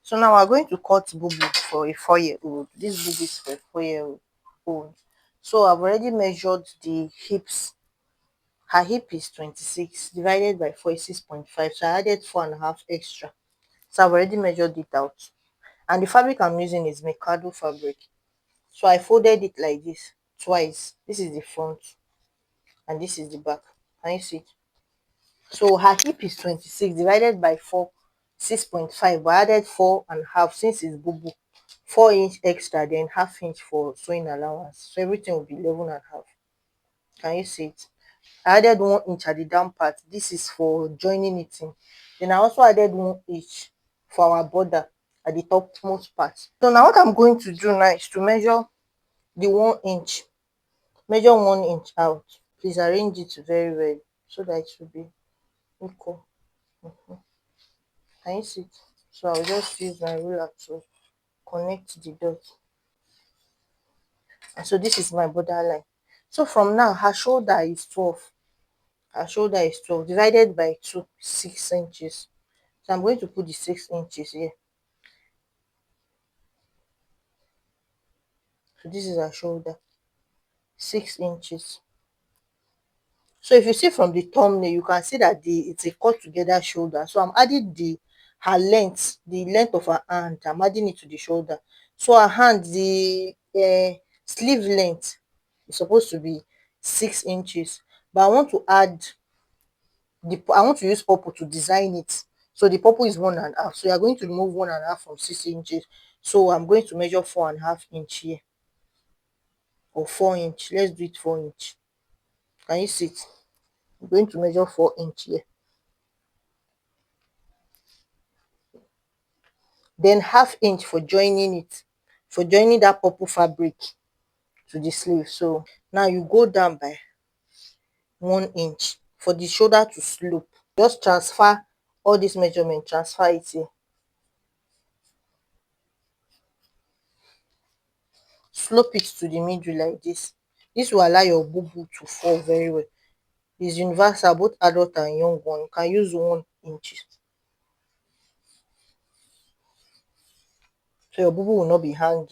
So now we're going to cut Bubu for a 4-year-old. This Bubu is for a 4-year-old. So I've already measured the hips. Her hip is 26 divided by 4 is 6.5. So I added 4.5 extra. So I've already measured it out. And the fabric I'm using is Mikado fabric. So I folded it like this twice. This is the front and this is the back. Can you see it? So her hip is 26 divided by 4, 6.5. But I added 4.5 since it's Bubu. 4 inch extra, then half inch for sewing allowance. So everything will be 11.5. Can you see it? I added 1 inch at the down part. This is for joining it in. Then I also added 1 inch for our border at the topmost part. So now what I'm going to do now is to measure the 1 inch. Measure 1 inch out. Please arrange it very well so that it will be equal. Can you see it? So I'll just use my ruler to connect the dots. And so this is my borderline. So from now, her shoulder is 12. Her shoulder is 12 divided by 2, 6 inches. So I'm going to put the 6 inches here. So this is her shoulder, 6 inches. So if you see from the thumbnail, you can see that it's a cut together shoulder. So I'm adding her length, the length of her hand. I'm adding it to the shoulder. So her hand, the sleeve length is supposed to be 6 inches. But I want to use purple to design it. So the purple is 1.5. So you're going to remove 1.5 from 6 inches. So I'm going to measure 4.5 inch here. Or 4 inch. Let's do it 4 inch. Can you see it? I'm going to measure 4 inch here. Then half inch for joining it, for joining that purple fabric to the sleeve. So now you go down by 1 inch for the shoulder to slope. Just transfer all this measurement, transfer it here. Slope it to the middle like this. This will allow your Bubu to fall very well. It's universal, both adult and young one. You can use 1 inch. So your Bubu will not be hanging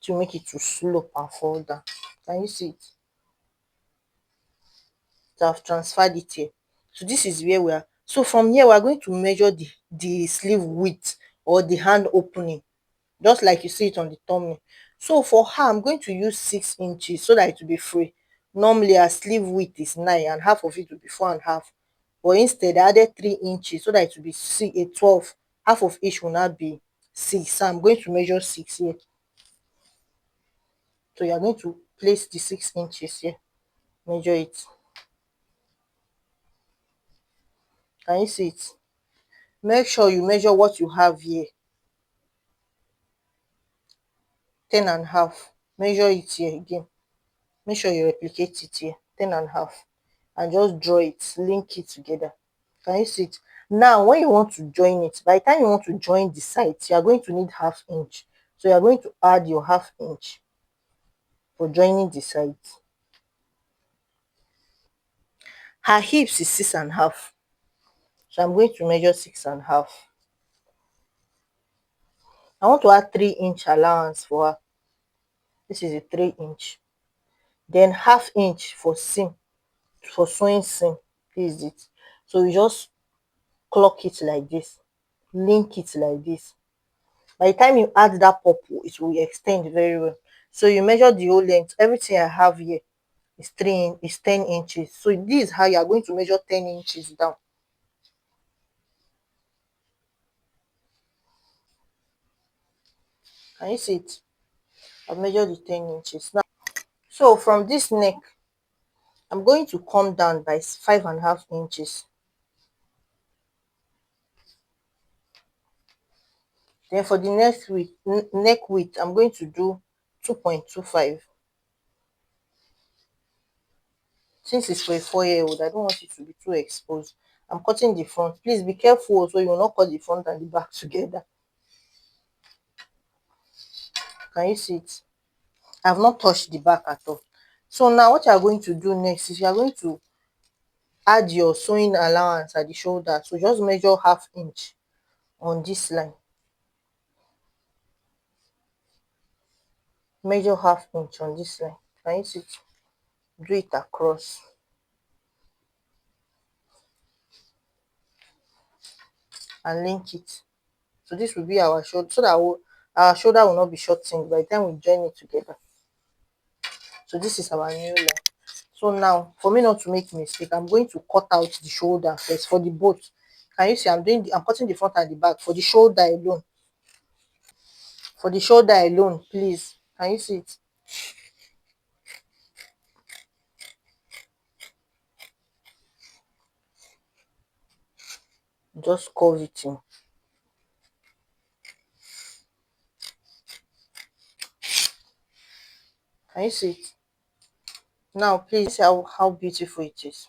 to make it to slope and fall down. Can you see it? So I've transferred it here. So this is where we are. So from here, we are going to measure the sleeve width or the hand opening, just like you see it on the thumbnail. So for her, I'm going to use 6 inches so that it will be free. Normally, her sleeve width is 9 and half of it will be 4.5. But instead, I added 3 inches so that it will be 12. Half of each will not be 6. So I'm going to measure 6 here. So you are going to place the 6 inches here. Measure it. Can you see it? Make sure you measure what you have here. 10.5. Measure it here again. Make sure you replicate it here. 10.5. And just draw it, link it together. Can you see it? Now when you want to join it, by the time you want to join the sides, you are going to need half inch. So you are going to add your half inch for joining the sides. Her hips is 6.5. So I'm going to measure 6.5. I want to add 3-inch allowance for her. This is a 3-inch. Then half inch for seam, for sewing seam. This is it. So you just clock it like this, link it like this. By the time you add that purple, it will extend very well. So you measure the whole length. Everything I have here is 10 inches. So this is how you are going to measure 10 inches down. Can you see it? I've measured the 10 inches now. So from this neck, I'm going to come down by 5.5 inches. Then for the neck width, I'm going to do 2.25. Since it's for a 4-year-old, I don't want it to be too exposed. I'm cutting the front. Please be careful so you will not cut the front and the back together. Can you see it? I've not touched the back at all. So now what you are going to do next is you are going to add your sewing allowance at the shoulder. So just measure half inch on this line. Measure half inch on this line. Can you see it? Do it across and link it. So this will be our shoulder, so that our shoulder will not be shortened by the time we join it together. So this is our new line. So now, for me not to make mistake, I'm going to cut out the shoulder first for the boat. Can you see I'm cutting the front and the back for the shoulder alone. For the shoulder alone, please. Can you see it? Just curve it in. Can you see it? Now, please see how beautiful it is.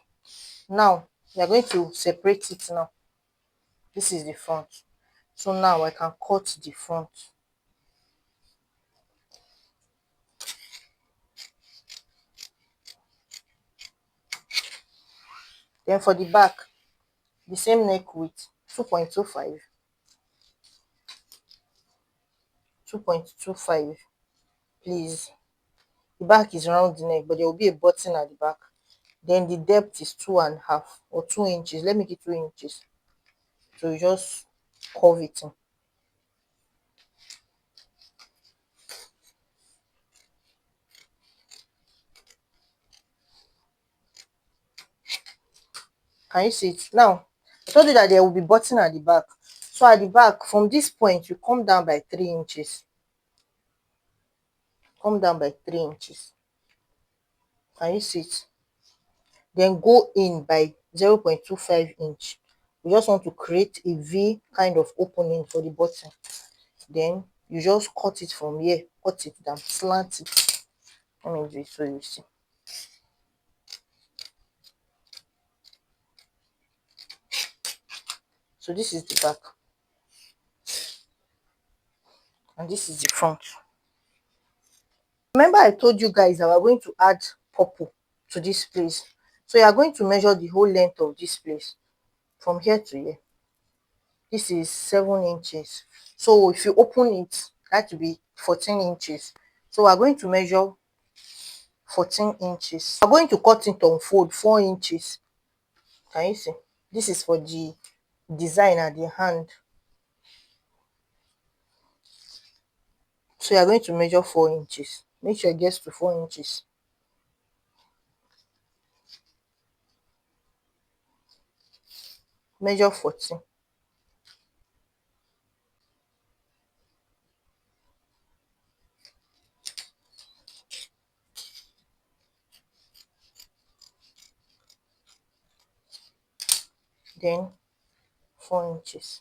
Now, we are going to separate it now. This is the front. So now I can cut the front. Then for the back, the same neck width, 2.25. 2.25, please. The back is round the neck, but there will be a button at the back. Then the depth is 2.5 or 2 inches. Let me make it 2 inches. So you just curve it in. Can you see it? Now, I told you that there will be button at the back. So at the back, from this point, you come down by 3 inches. Come down by 3 inches. Can you see it? Then go in by 0.25 inch. We just want to create a V kind of opening for the button. Then you just cut it from here, cut it down, slant it. Let me do it so you see. So this is the back, and this is the front. Remember I told you guys that we're going to add purple to this place. So you are going to measure the whole length of this place from here to here. This is 7 inches. So if you open it, that will be 14 inches. So we're going to measure 14 inches. We're going to cut it on fold 4 inches. Can you see? This is for the design at the hand. So you are going to measure 4 inches. Make sure it gets to 4 inches. Measure 14. Then 4 inches.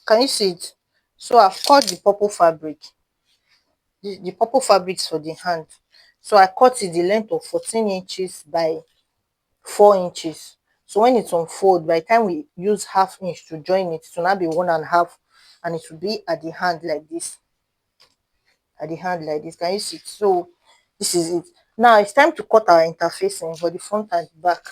Can you see it? So I've cut the purple fabric. The purple fabrics for the hand. So I cut it the length of 14 inches by 4 inches. So when it's unfold, by the time we use half inch to join it, it will now be 1.5, and it will be at the hand like this. At the hand like this. Can you see it? So this is it. Now it's time to cut our interfacing for the front and the back.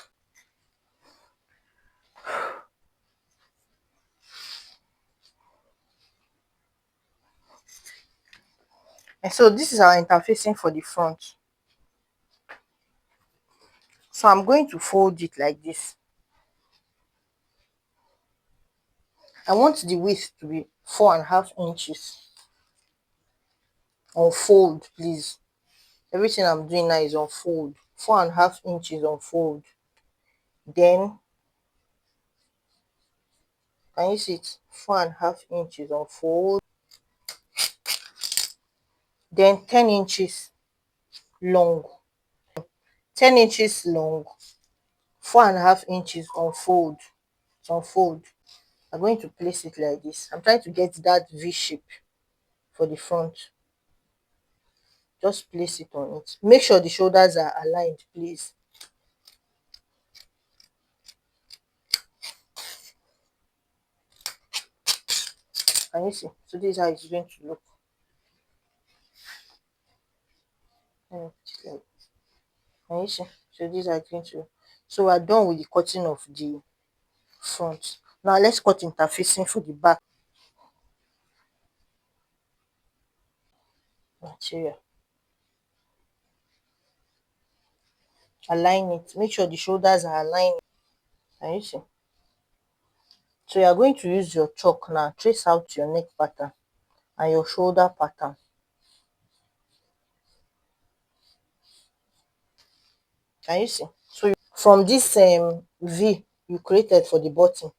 And so this is our interfacing for the front. So I'm going to fold it like this. I want the width to be 4.5 inches. On fold, please. Everything I'm doing now is on fold. 4.5 inches on fold. Then, can you see it? 4.5 inches on fold. Then 10 inches long. 10 inches long. 4.5 inches on fold. It's on fold. I'm going to place it like this. I'm trying to get that V shape. for the front. Just place it on it. Make sure the shoulders are aligned, please. Can you see? So this is how it's going to look. Like, can you see? So these are going to. So we're done with the cutting of the front. Now let's cut interfacing for the back material. Align it. Make sure the shoulders are aligned. Can you see? So you are going to use your chalk now. Trace out your neck pattern and your shoulder pattern. Can you see? So from this V you created for the bottom,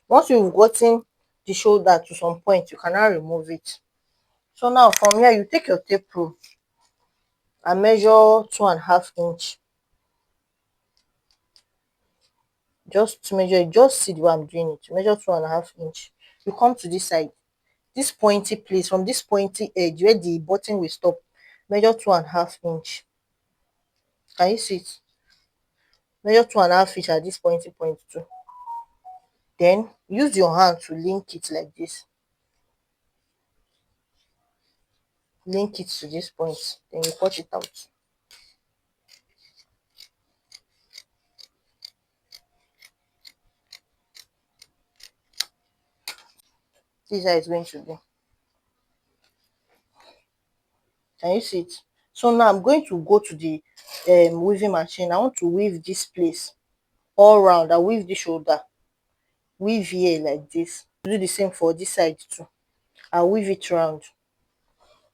once you've gotten the shoulder to some point, you can now remove it. So now from here, you take your tape rule and measure 2.5 inch. Just measure it, just see the way I'm doing it. Measure 2.5 inch. You come to this side, this pointy place, from this pointy edge where the button will stop, measure 2.5 inch. Can you see it? Measure 2.5 inch at this pointy point too. Then use your hand to link it like this. Link it to this point. Then you cut it out. This is how it's going to be. Can you see it? So now I'm going to go to the weaving machine. I want to weave this place all round. I weave the shoulder, weave here like this. Do the same for this side too. I'll weave it round.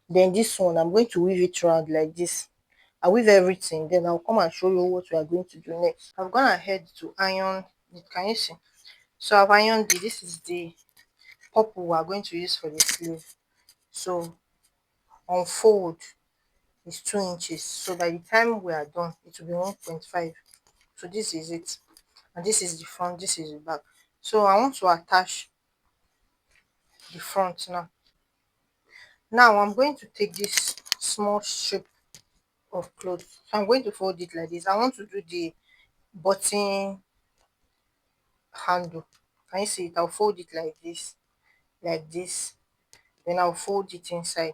Then this one, I'm going to weave it round like this. I weave everything, then I'll come and show you what we are going to do next. I've gone ahead to iron it. Can you see? So I've ironed it. This is the purple we are going to use for the sleeve. So unfold is 2 inches. So by the time we are done, it will be 1.5. So this is it. And this is the front, this is the back. So I want to attach the front now. Now I'm going to take this small strip of cloth. So I'm going to fold it like this. I want to do the button handle. Can you see it? I'll fold it like this. Then I'll fold it inside.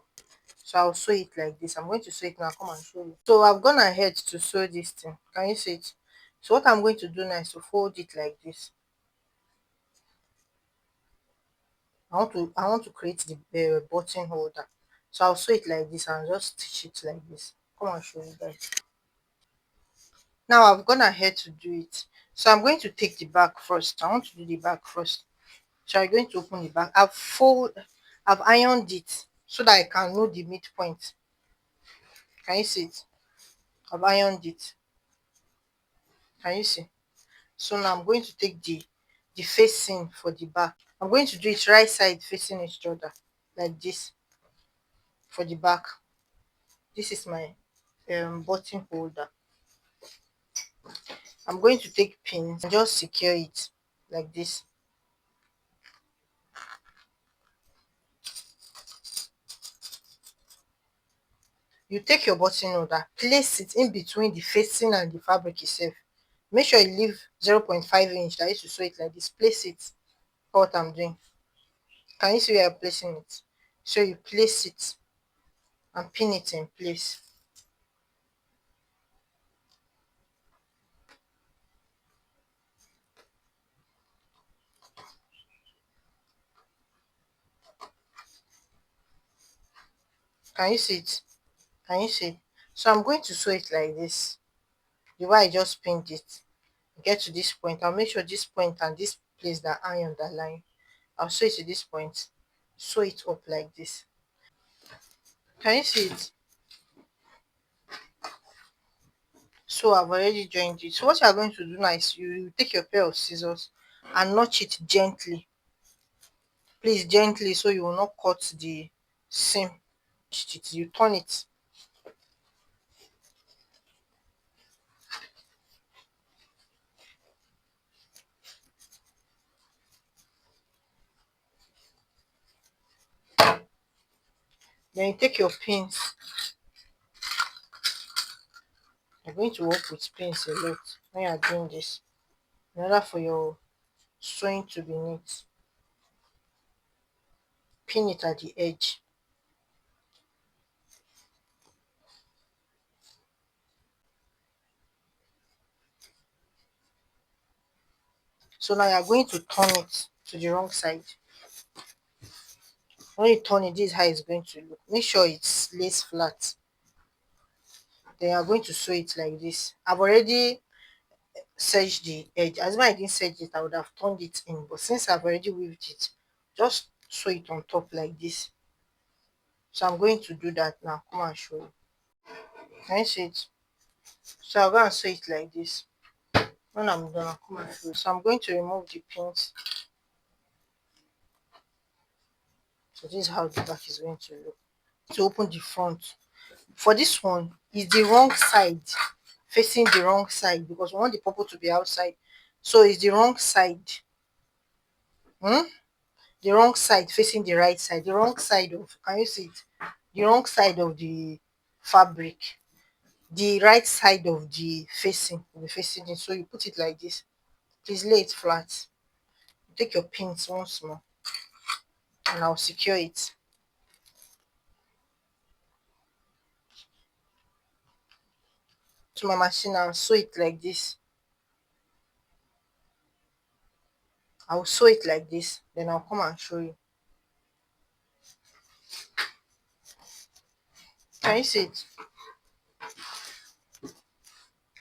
So I'll sew it like this. I'm going to sew it now. Come and show you. So I've gone ahead to sew this thing. Can you see it? So what I'm going to do now is to fold it like this. I want to create the button holder. So I'll sew it like this and just stitch it like this. Come on, show you guys. Now I've gone ahead to do it. So I'm going to take the back first. I want to do the back first. So I'm going to open the back. I've ironed it so that I can know the midpoint. Can you see it? I've ironed it. Can you see? So now I'm going to take the facing for the back. I'm going to do it right side facing each other like this for the back. This is my button holder. I'm going to take pins and just secure it like this. You take your button holder, place it in between the facing and the fabric itself. Make sure you leave 0.5 inch. I used to sew it like this. Place it. What I'm doing. Can you see where I'm placing it? So you place it and pin it in place. Can you see it? Can you see? So I'm going to sew it like this. The way I just pinned it. Get to this point. I'll make sure this point and this place that I underline. I'll sew it to this point. Sew it up like this. Can you see it? So I've already joined it. So what you are going to do now is you take your pair of scissors and notch it gently. Please, gently, so you will not cut the seam. You turn it. Then you take your pins. You're going to work with pins a lot when you're doing this in order for your sewing to be neat. Pin it at the edge. So now you're going to turn it to the wrong side. When you turn it, this is how it's going to look. Make sure it's lays flat. Then you're going to sew it like this. I've already serged the edge. As if I didn't serge it, I would have turned it in. But since I've already weaved it, just sew it on top like this. So I'm going to do that now. Come and show you. Can you see it? So I'll go and sew it like this. When I'm done, I'll come and show you. So I'm going to remove the pins. So this is how the back is going to look. To open the front. For this one, is the wrong side, facing the wrong side, because we want the purple to be outside. So it's the wrong side. The wrong side facing the right side. The wrong side of, can you see it? The wrong side of the fabric. The right side of the facing will be facing it. So you put it like this. Please lay it flat. Take your pins once more and I'll secure it to my machine and sew it like this. I'll sew it like this, then I'll come and show you. Can you see it?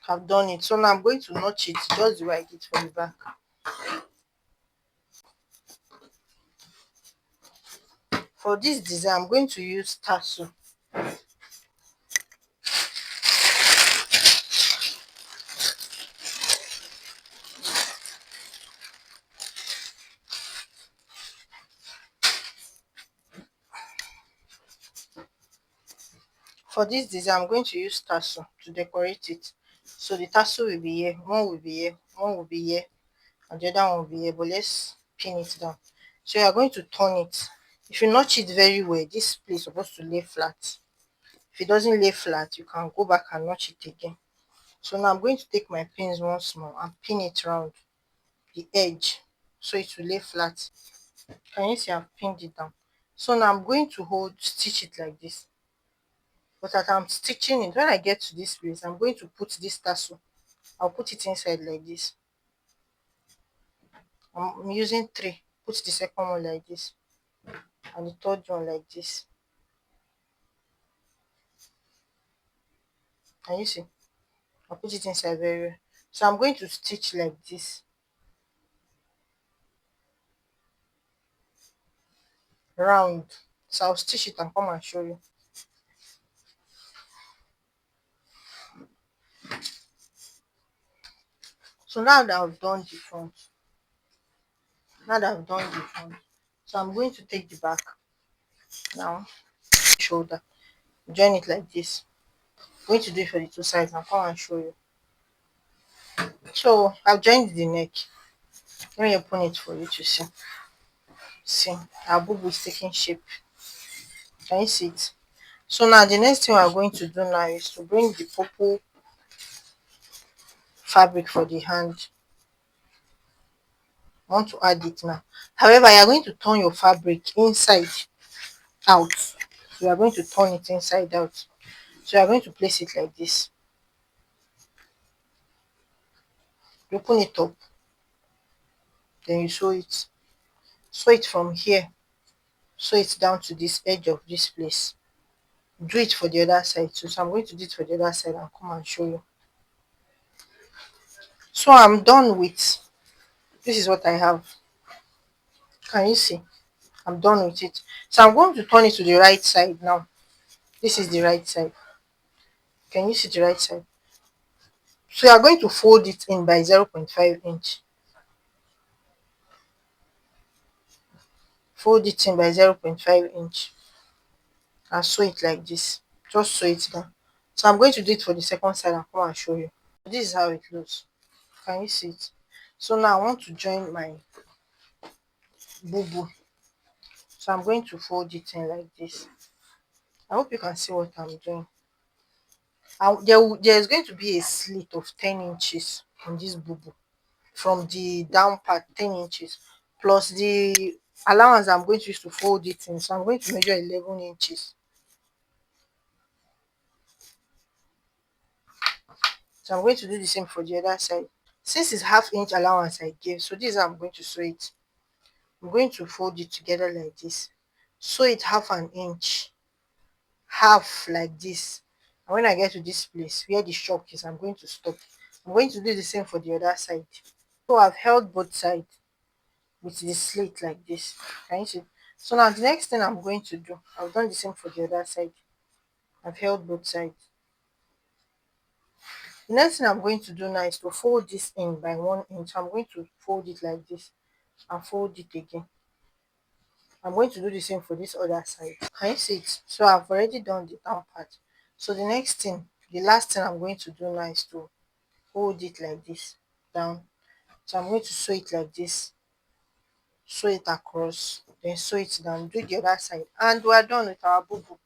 I've done it. So now I'm going to notch it just the way I did for the back. For this design, I'm going to use tassel. For this design, I'm going to use tassel to decorate it. So the tassel will be here, one will be here, one will be here, and the other one will be here. But let's pin it down. So you are going to turn it. If you notch it very well, this place is supposed to lay flat. If it doesn't lay flat, you can go back and notch it again. So now I'm going to take my pins once more and pin it around the edge so it will lay flat. Can you see I've pinned it down? So now I'm going to stitch it like this. But as I'm stitching it, when I get to this place, I'm going to put this tassel. I'll put it inside like this. I'm using three. Put the second one like this, and the third one like this. Can you see? I'll put it inside very well. So I'm going to stitch like this round. So I'll stitch it and come and show you. So now that I've done the front, so I'm going to take the back now, shoulder, join it like this. I'm going to do it for the two sides and come and show you. So I've joined the neck. Let me open it for you to see. See, our boob is taking shape. Can you see it? So now the next thing we're going to do now is to bring the purple fabric for the hand. I want to add it now. However, you are going to turn your fabric inside out. You are going to turn it inside out. So you are going to place it like this. You open it up. Then you sew it. Sew it from here. Sew it down to this edge of this place. Do it for the other side too. So I'm going to do it for the other side and come and show you. So I'm done with, this is what I have. Can you see? I'm done with it. So I'm going to turn it to the right side now. This is the right side. Can you see the right side? So you are going to fold it in by 0.5 inch. Fold it in by 0.5 inch. and sew it like this. Just sew it down. So I'm going to do it for the second side and come and show you. This is how it looks. Can you see it? So now I want to join my bubu. So I'm going to fold it in like this. I hope you can see what I'm doing. There's going to be a slit of 10 inches on this bubu from the down part, 10 inches, plus the allowance I'm going to use to fold it in. So I'm going to measure 11 inches. So I'm going to do the same for the other side. Since it's half inch allowance I gave, so this is how I'm going to sew it. I'm going to fold it together like this. Sew it half an inch, half like this. And when I get to this place where the shock is, I'm going to stop. I'm going to do the same for the other side. So I've held both sides with the slit like this. Can you see? So now the next thing I'm going to do, I've done the same for the other side. I've held both sides. The next thing I'm going to do now is to fold this in by 1 inch. So I'm going to fold it like this and fold it again. I'm going to do the same for this other side. Can you see it? So I've already done the down part. So the next thing, the last thing I'm going to do now is to hold it like this down. So I'm going to sew it like this, sew it across, then sew it down, do the other side, and we're done with our boo boo.